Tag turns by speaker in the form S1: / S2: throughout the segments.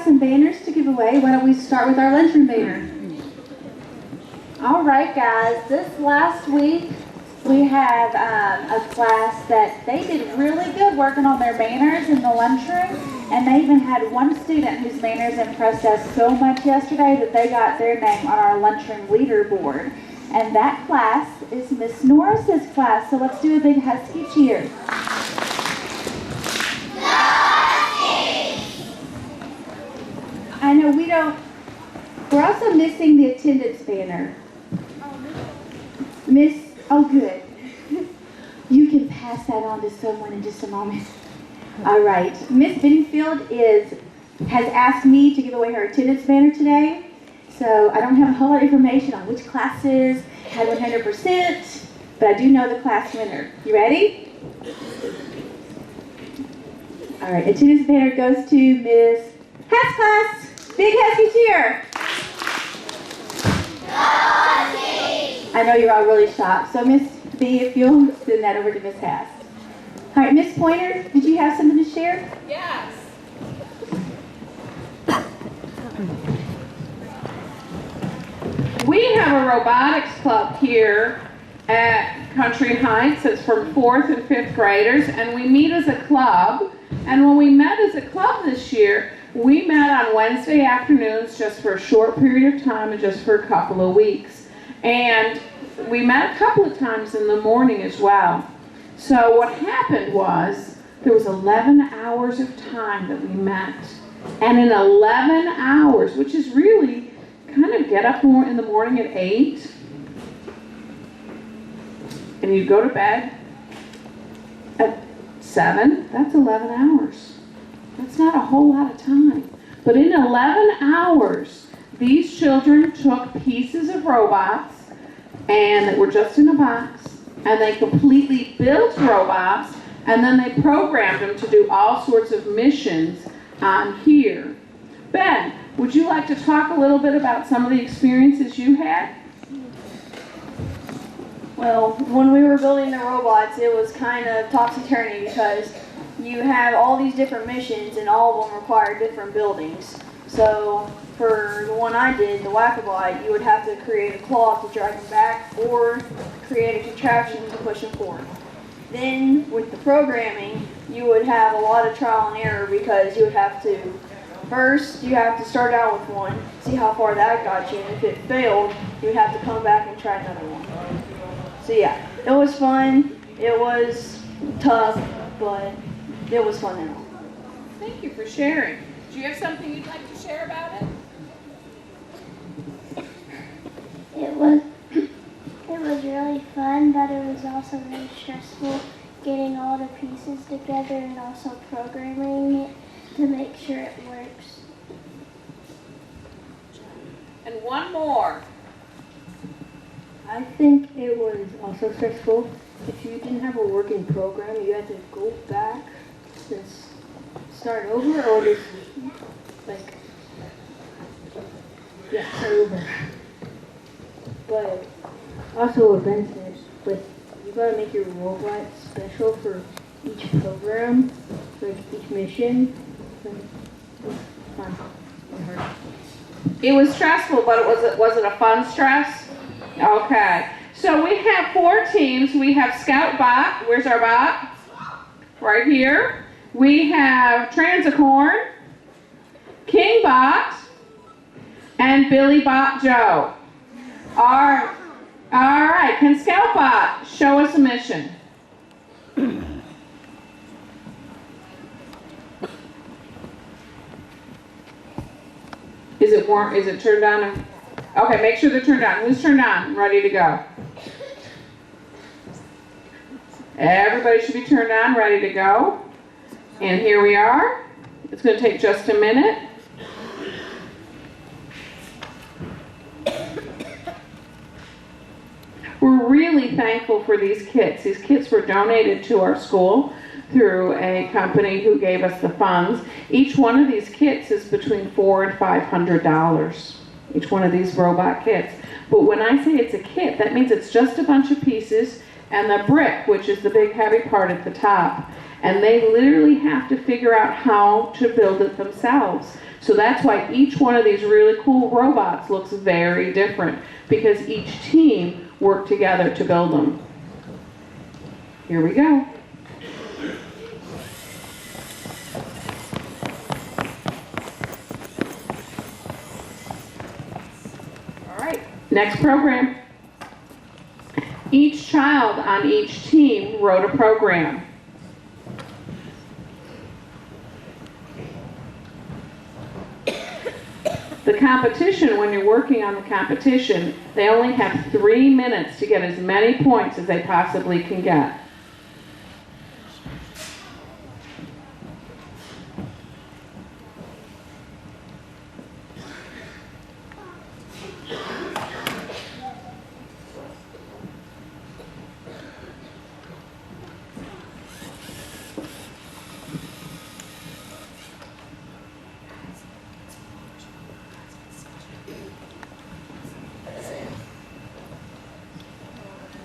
S1: some banners to give away. Why don't we start with our lunchroom banner? All right, guys. This last week, we have a class that they did really good working on their banners in the lunchroom, and they even had one student whose banners impressed us so much yesterday that they got their name on our lunchroom leaderboard. And that class is Miss Norris's class, so let's do a big husky cheer. I know we're also missing the attendance banner. Oh good. You can pass that on to someone in just a moment. All right, Miss Benningfield has asked me to give away her attendance banner today. So I don't have a whole lot of information on which classes had 100%, but I do know the class winner. You ready? All right, attendance banner goes to Miss Hess class. Big husky cheer. I know you're all really shocked. So Miss B, if you'll send that over to Miss Hass. All right, Miss Pointer, did you have something to share?
S2: Yes. We have a robotics club here at Country Heights. It's for 4th and 5th graders, and we meet as a club. And when we met as a club this year, we met on Wednesday afternoons just for a short period of time and just for a couple of weeks. And we met a couple of times in the morning as well. So what happened was there was 11 hours of time that we met. And in 11 hours, which is really kind of get up more in the morning at 8, and you go to bed at 7, that's 11 hours. That's not a whole lot of time. But in 11 hours, these children took pieces of robots and that were just in a box, and they completely built robots, and then they programmed them to do all sorts of missions on here. Ben, would you like to talk a little bit about some of the experiences you had?
S3: Well, when we were building the robots, it was kind of topsy-turvy because you have all these different missions and all of them require different buildings. So for the one I did, the Whack-A-Bot, you would have to create a claw to drag him back or create a contraption to push him forward. Then with the programming, you would have a lot of trial and error because you would have to, first you have to start out with one, see how far that got you, and if it failed, you would have to come back and try another one. So yeah, it was fun, it was tough, but it was fun and all.
S2: Thank you for sharing. Do you have something you'd like to share about it?
S4: It was really fun, but it was also really stressful getting all the pieces together and also programming it to make sure it works.
S2: And one more.
S5: I think it was also stressful. If you didn't have a working program, you had to go back and start over, or just start over. But also what Ben said, but you gotta make your robot special for each program, like each mission. It's fun and hard.
S2: It was stressful, but was it a fun stress? Okay. So we have 4 teams. We have Scout Bot. Where's our bot? Right here. We have Transicorn, King Bot, and Billy Bot Joe. All right. Can Scout Bot show us a mission? Is it warm? Is it turned on? Okay, make sure they're turned on. Who's turned on? Ready to go. Everybody should be turned on, ready to go. And here we are. It's going to take just a minute. We're really thankful for these kits. These kits were donated to our school through a company who gave us the funds. Each one of these kits is between $400 and $500. Each one of these robot kits. But when I say it's a kit, that means it's just a bunch of pieces and the brick, which is the big heavy part at the top. and they literally have to figure out how to build it themselves. So that's why each one of these really cool robots looks very different, because each team worked together to build them. Here we go. All right, next program. Each child on each team wrote a program. The competition, when you're working on the competition, they only have 3 minutes to get as many points as they possibly can get.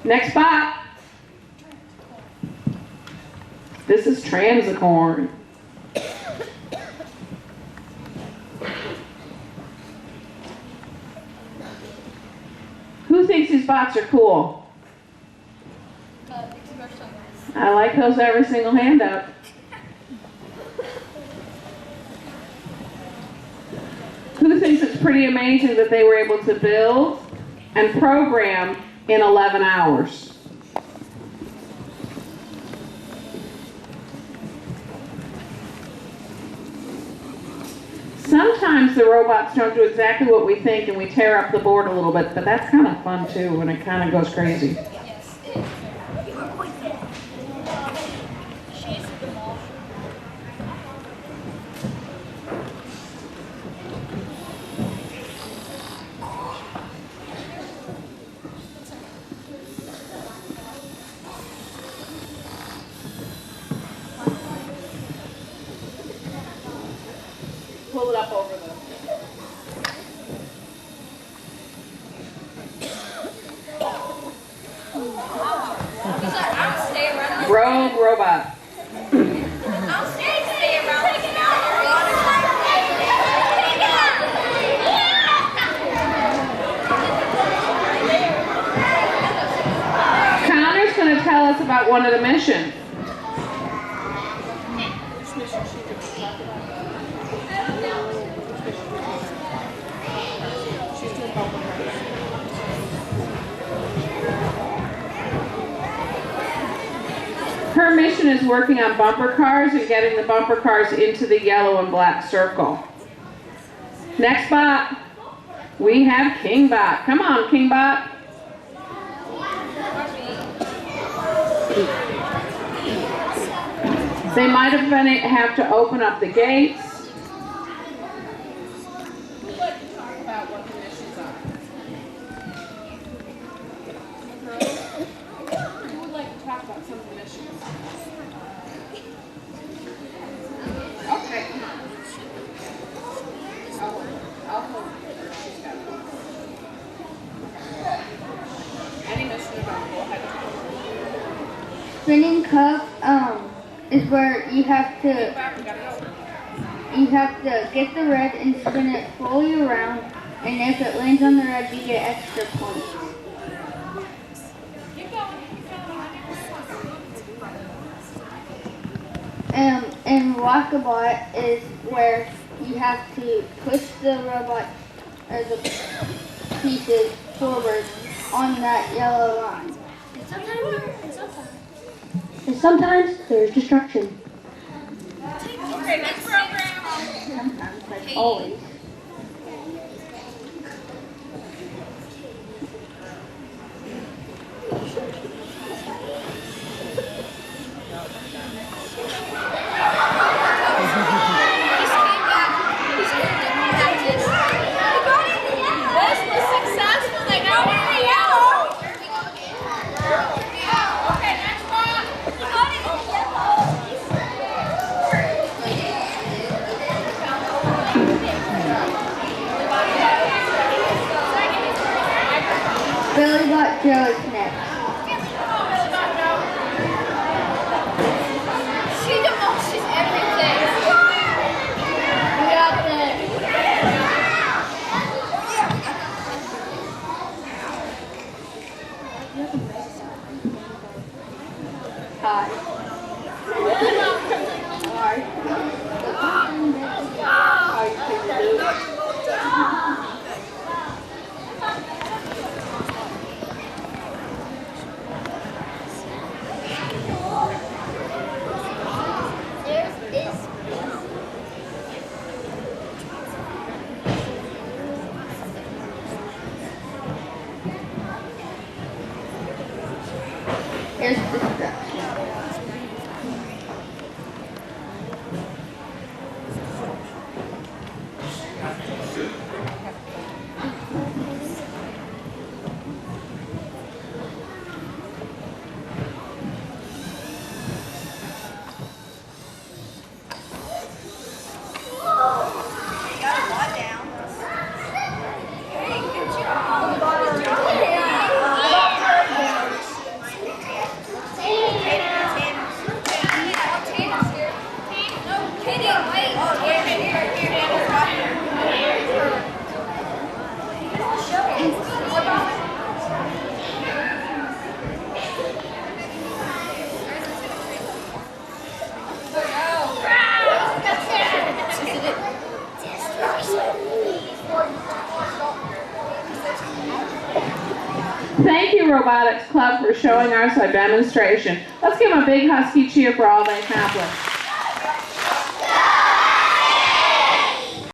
S2: Next spot. This is transicorn. Who thinks these bots are cool? I like those every single hand up. Who thinks it's pretty amazing that they were able to build and program in 11 hours? Sometimes the robots don't do exactly what we think and we tear up the board a little bit, but that's kind of fun too when it kind of goes crazy. Pull it up over the... Rogue robot.
S6: I'll stay around like an hour.
S2: Connor's going to tell us about one of the missions. Her mission is working on bumper cars and getting the bumper cars into the yellow and black circle. Next bot, we have Kingbot. Come on, Kingbot. They might have to open up the gates. We'd like to talk about what the missions are. Who would like to talk about some of the missions? Okay, come on. I'll hold her. She's got it. Any mission about, go ahead.
S5: Spinning cup is where you have to get the red and spin it fully around, and if it lands on the red, you get extra points. And Rockabot is where you have to push the robot or the pieces forward on that yellow line. And sometimes there's destruction.
S6: Okay, next program.
S5: Sometimes, like always.
S3: Hi.
S2: How you feel to do?
S5: Here's the distraction.
S2: Thank you, Robotics Club, for showing us our demonstration. Let's give them a big husky cheer for all they accomplished.